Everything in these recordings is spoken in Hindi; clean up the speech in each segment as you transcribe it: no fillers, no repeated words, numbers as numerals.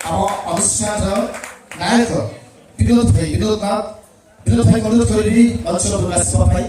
ଆମ ଅନୁଷ୍ଠାନର ନାୟକ ବିନୋଦ ଭାଇ ଅନୁରୋଧ କରିବି ମଞ୍ଚର ଆସିବା ପାଇଁ।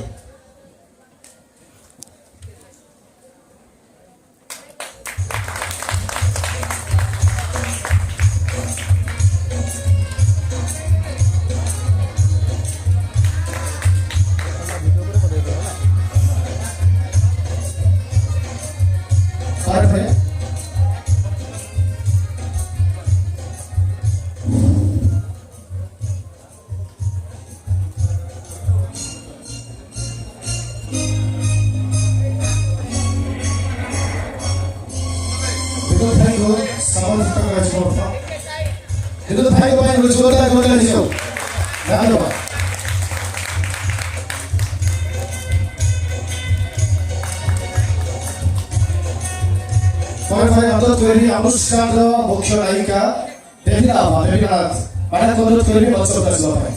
Itu tadi kau yang berjuang dah kau dah jauh, dah ada apa? Pada waktu tueri अनुष्ठान मुख्य नायिका Devinath pada waktu tueri masuk ke sekolah.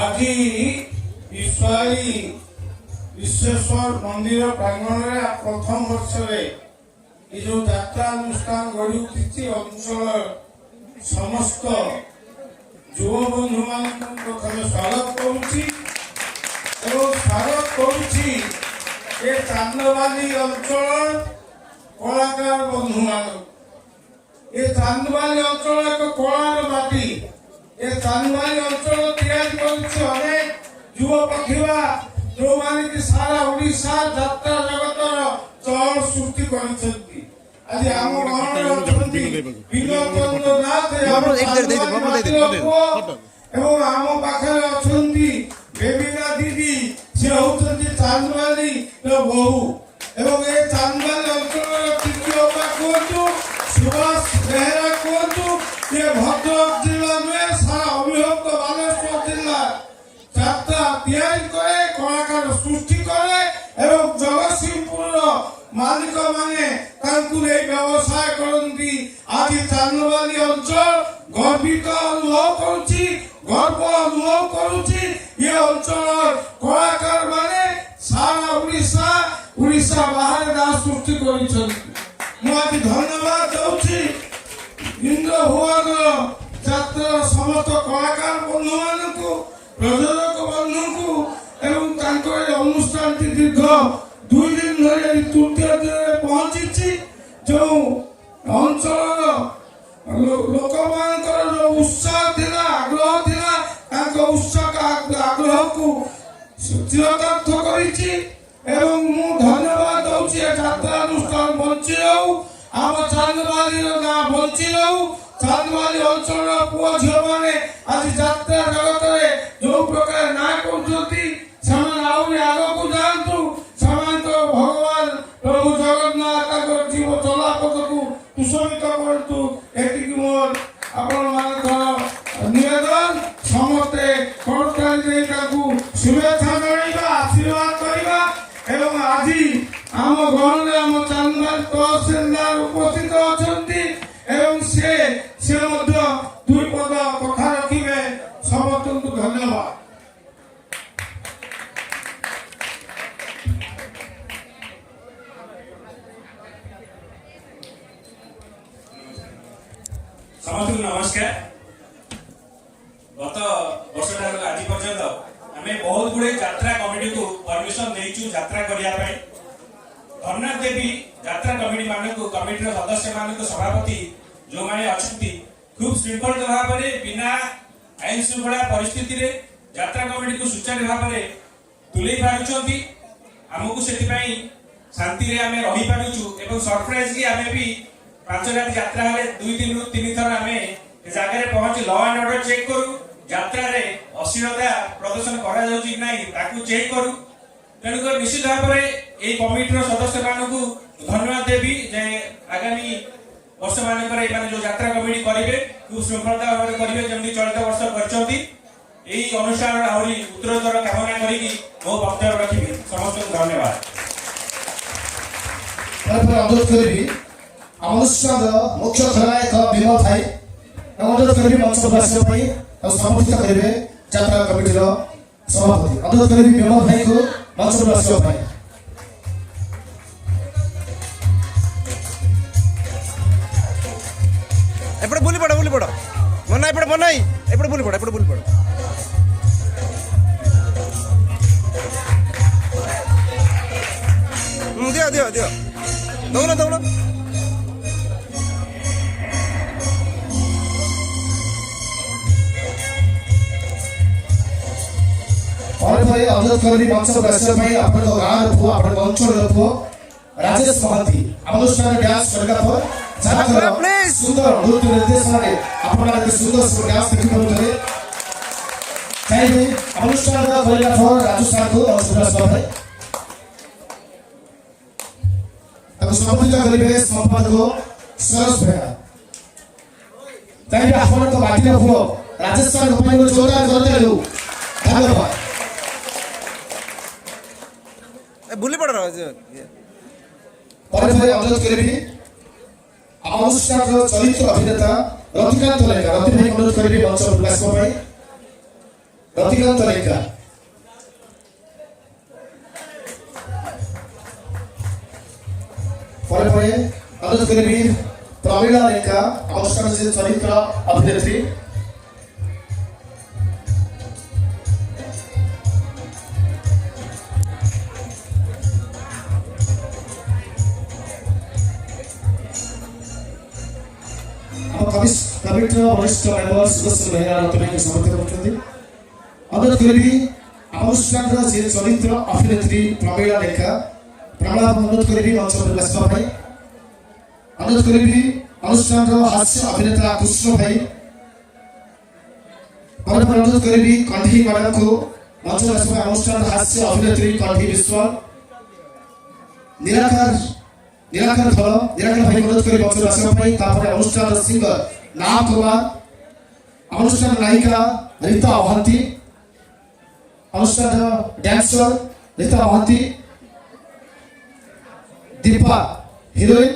আজি विश्वेश्वर मंदिर प्रांगण में प्रथम वर्ष ये जो यात्रा अनुष्ठान गढ़ी उठी अंचल समस्त युव बंधु मान प्रथम स्वागत करुच्ची स्वागत करुच्ची चांदबाली अंचल कलाकार बंधु मान ये चांदबाली अंचल एक कलार माटी ये चांदबाली अंचल तैयारी करेक युव प्रतिभा जो माने कि सारा ओडिशा यात्रा जगतर चल सृष्टि करछंती आज आम गणरे अछंती विनोद चंद्र नाथ एवं आम पाखरे अछंती बेबिना दीदी से होछंती चांदबाली बहु एवं ए चांदबाली अंचल तृतीय पाखोटू सुभाष बेहरा कोटू ये भद्रक जिला में सारा अभिभक्त बालेश्वर जिला यात्रा तैयारी करे कलाकार सृष्टि करे एवं जगतसिंहपुर मालिक माने व्यवसाय करती आज चांदबाली अंचल गर्वित अनुभव करुच्ची गर्व अनुभव करुच्ची ये अंचल कलाकार माने सारा उड़ीसा बाहर नाम सृष्टि कर धन्यवाद दूची इंद्र भुवन यात्रा समस्त कलाकार बंधु मान प्रयोजक बंधु को एवं अनुष्ठान दीर्घ 2 दिन धरे तृतीय दिन पहुंची जो अंचल लोक मान जो उत्साह थिला आग्रह थिला उत्साह आग्रह को चिरतार्थ करिछि एवं मु धन्यवाद दउछि यात्रा अनुष्ठान बंची रहू आम चांदबाली ना बंची रहू चांदबाली अंचल पुआ झील मैंने आज यात्रा जगत में जो प्रकार ना करती आग को जातु तो भगवान प्रभु जगन्नाथ जीव चलापथ को कुशलित करतु मोर आपण निवेदन समस्ते शुभेच्छा जणाइबा आशीर्वाद करवा एवं आज आम घर में आम चांदबाली तहसीलदार उपस्थित अछंती एवं से दुई पद कथा रखिए समस्त को धन्यवाद। समस्त नमस्कार। गत वर्ष ठार आज पर्यंत आम बहुत गुड़े यात्रा कमिटी को परमिशन देचु यात्रा करने धन्यवाद देवी यात्रा कमिटी मान कमिटी सदस्य मान सभापति जो मैंने अच्छी खूब श्रृंखलित भाव में बिना आईन श्रृंखला परिस्थिति रे यात्रा कमिटी को सुचारू भाव में तुले पारुछंती आमको से शांति रे आमे रही पारुछु एवं सरप्राइज की आमे भी 5 रात यात्रा हेले 2 दिन 3 थर आमे जगह रे पहुंच लॉ एंड ऑर्डर चेक करू यात्रा रे अश्लीलता प्रदर्शन करा जाउची कि नाही ताकू चेक करू तेणुक निश्चित भाव में ये कमिटी सदस्य मानक धन्यवाद देवी जे आगामी वर्ष मानक जो यात्रा कमिटी करेंगे खूब श्रृंखलता भाव में करेंगे जमी चलित वर्ष कर अनुष्ठान आहरी उत्तरोत्तर कामना करी मो वक्तव्य रखी समस्त धन्यवाद। अनुरोध करी अनुष्ठान मुख्य खलनायक विनोद भाई अनुरोध करी मंच समर्थित करेंगे यात्रा कमिटी सभापति अनुरोध करी विनोद भाई को मंच ଏପଟେ ବୁଲି ପଡ଼ ମନା ଏପଟେ ମନାଇ ଏପଟେ ବୁଲି ପଡ଼ ଦିଅ ଦଉନ ପରେ ପରେ ଅନୁରୋଧ କରିବି ମଞ୍ଚକୁ ଆସିବା ପାଇଁ ଆପଣଙ୍କ ଗାଁର ପୁଅ ଆପଣଙ୍କ ଅଞ୍ଚଳର ପୁଅ ରାଜେଶ ମହାନ୍ତି ଆମ ଅନୁଷ୍ଠାନରେ ଡ୍ୟାନ୍ସ କରିବା ପରେ ଯାହାଙ୍କର ସୁନ୍ଦର ନୃତ୍ୟ ନିର୍ଦ୍ଦେଶନାରେ ଆପଣମାନେ ସୁନ୍ଦର ଡ୍ୟାନ୍ସ ଦେଖିପାରୁଥିଲେ ଚାହିଁବେ ଅନୁଷ୍ଠାନର କୋରିଓଗ୍ରାଫର ରାଜୁ ସାର୍ଙ୍କୁ ଅନୁଷ୍ଠାନ ଆସିବା ପାଇଁ ତାକୁ ସମ୍ପୃକ୍ତ କରିବେ ସମ୍ପାଦକ ସରୋଜ ବେହେରା ଚାହିଁବେ ଆପଣଙ୍କ ମାଟିର ପୁଅ ରାଜେଶ ସାର୍ଙ୍କ ପାଇଁ ଗୋଟେ ଜୋରଦାର କରିଦେଲୁ ଧନ୍ୟବାଦ ବୁଲି ପଡ଼ ପରେ ପରେ ଅନୁରୋଧ କରିବି ଆମ ଅନୁଷ୍ଠାନର ଚରିତ୍ର ଅଭିନେତା ରତିକାନ୍ତ ଲେଙ୍କା ରତି ଭାଇ ଅନୁରୋଧ କରିବି ମଞ୍ଚ ଆସିବା ପାଇଁ ରତିକାନ୍ତ ଲେଙ୍କା ପରେ ପରେ ଅନୁରୋଧ କରିବି ପ୍ରମିଳା ଲେଙ୍କା ଆମ ଅନୁଷ୍ଠାନର ଚରିତ୍ର ଅଭିନେତ୍ରୀ कमिटीर वरिष्ठ मेंबर सुदर्शन बेहेरा रत्न समर्थन करते अनुरोध करी अनुष्ठान चरित्र अभिनेत्री प्रमीला लेखा प्रमीला अनुरोध करी मंच आसवा अनुरोध करी अनुष्ठान हास्य अभिनेता कृष्ण भाई अनुरोध करी कंठी मैडम को मंच आसवा अनुष्ठान हास्य अभिनेत्री कंठी विश्वाल निराकार धल निराकार भाई अनुरोध करी मंच आसवा अनुष्ठान सिंगर नाम कुमार अनुष्ठान नायिका रीता महांती अनुष्ठान डांसर रीता महांती दीपा हिरोइन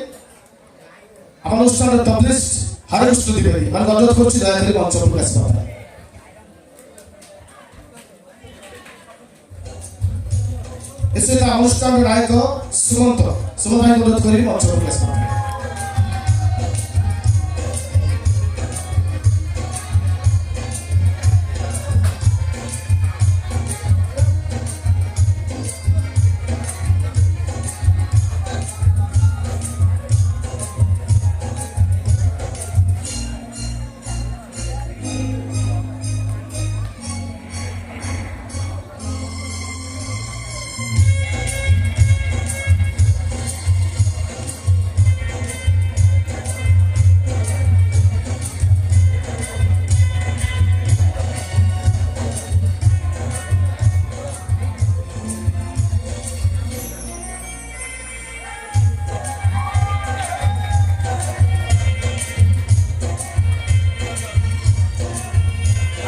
अनुष्ठान तबलिस्ट हरिकृष्ण द्विवेदी मैं अनुरोध कर दयाकोरी मंच प्रकाश इससे अनुष्ठान नायक सुमंत भाई अनुरोध कर मंच प्रकाश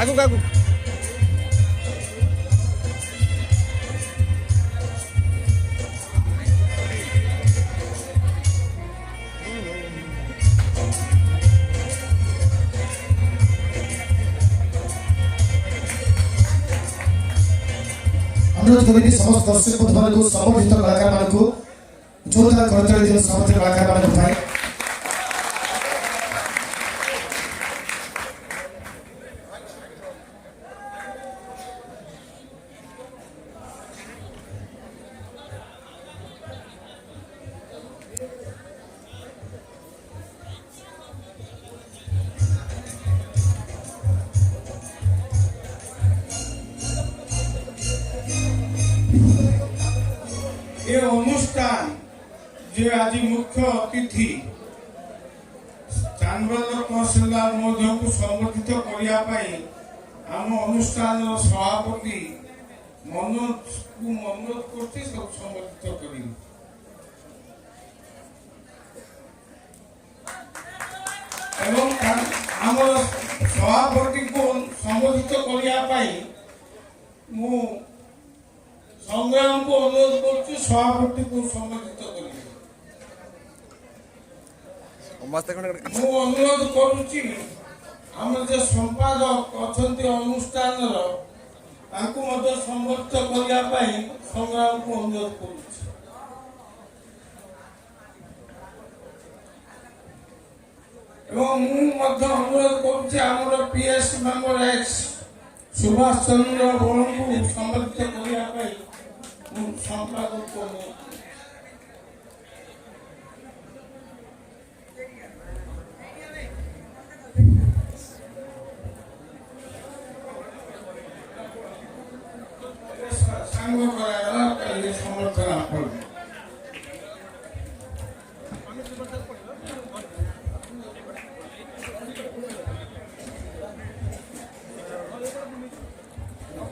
आगु अनुरोध करी समस्त दर्शक बंधु समर्थित कलाकार मान जोरदार करताली दिवस समर्थित कलाकार मान ये अनुष्ठान जे आज मुख्य अतिथि चांदबाद तहसीलदार महोदय को संबोधित करने आम अनुष्ठान सभापति मनोज को अनुरोध कर संबोधित कर सभापति को संबोधित करने संग्राम को अनुरोध कर सभापति को संबोधित अनुरोध करुच्ची संपादक अच्छा अनुष्ठान संबोधित करने संग्राम को अनुरोध कर এবং ମୁଁ ମଧ୍ୟ ଅନୁରୋଧ କରୁଛି ଆମର PS member X Subhash Chandra ବଳଙ୍କୁ ସମ୍ବର୍ଦ୍ଧିତ କରିବା ପାଇଁ ମୁଁ ସମ୍ପାଦକ